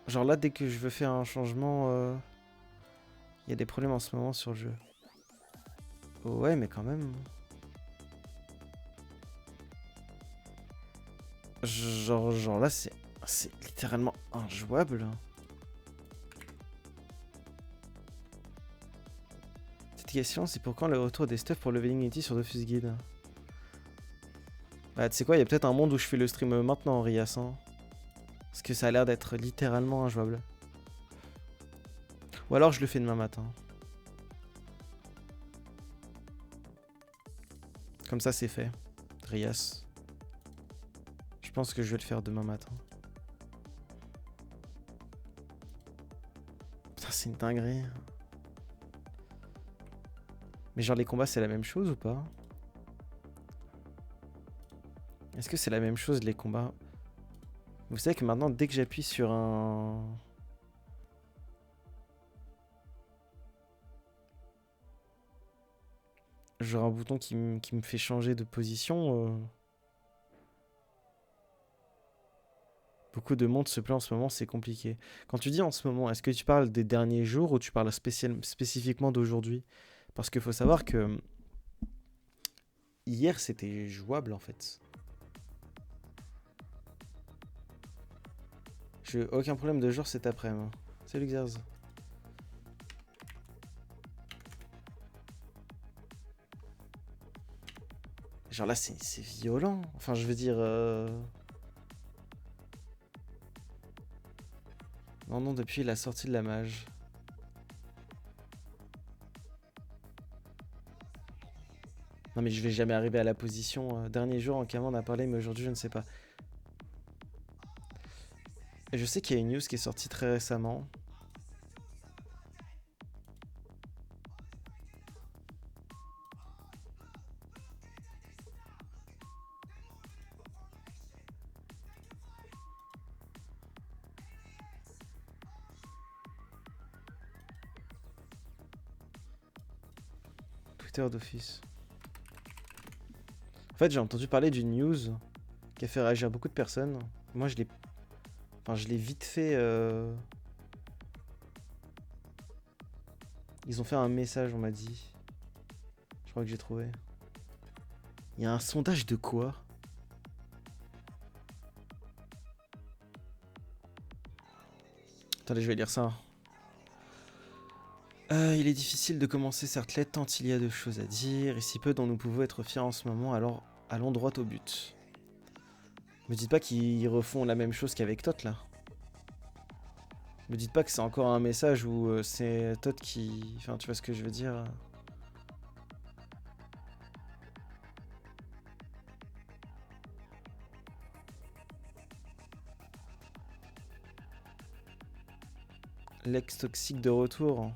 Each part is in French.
Genre là, dès que je veux faire un changement, il y a des problèmes en ce moment sur le jeu. Ouais, mais quand même. Genre là, c'est littéralement injouable. Cette question, c'est pour quand le retour des stuff pour Leveling Unity sur Dofus Guide? Bah, tu sais quoi, il y a peut-être un monde où je fais le stream maintenant, Rias. Hein, parce que ça a l'air d'être littéralement injouable. Ou alors je le fais demain matin. Comme ça, c'est fait. Rias. Je pense que je vais le faire demain matin. Putain, c'est une dinguerie. Mais genre, les combats, c'est la même chose ou pas? Est-ce que c'est la même chose, les combats? Vous savez que maintenant, dès que j'appuie sur un... genre un bouton qui me fait changer de position... Beaucoup de monde se plaint en ce moment, c'est compliqué. Quand tu dis en ce moment, est-ce que tu parles des derniers jours ou tu parles spécifiquement d'aujourd'hui? Parce qu'il faut savoir que hier, c'était jouable en fait. J'ai eu aucun problème de jour cet après-midi. Salut Xerz. Genre là, c'est violent. Enfin, je veux dire... Non, non, depuis la sortie de la mage. Non, mais je vais jamais arriver à la position. Dernier jour, en Cameroun, on a parlé, mais aujourd'hui, je ne sais pas. Et je sais qu'il y a une news qui est sortie très récemment. Twitter d'office. En fait, j'ai entendu parler d'une news qui a fait réagir beaucoup de personnes. Moi, je l'ai... Enfin, je l'ai vite fait... Ils ont fait un message, on m'a dit. Je crois que j'ai trouvé. Il y a un sondage de quoi? Attendez, je vais lire ça. Il est difficile de commencer cette lettre tant il y a de choses à dire, et si peu dont nous pouvons être fiers en ce moment, alors allons droit au but. Me dites pas qu'ils refont la même chose qu'avec Tot là. Me dites pas que c'est encore un message où c'est Tot qui... Enfin, tu vois ce que je veux dire? L'ex toxique de retour.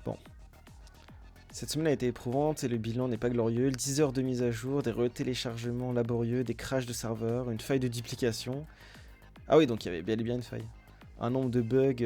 Bon. Cette semaine a été éprouvante et le bilan n'est pas glorieux. 10 heures de mise à jour, des retéléchargements laborieux, des crashs de serveurs, une faille de duplication. Ah oui, donc il y avait bel et bien une faille. Un nombre de bugs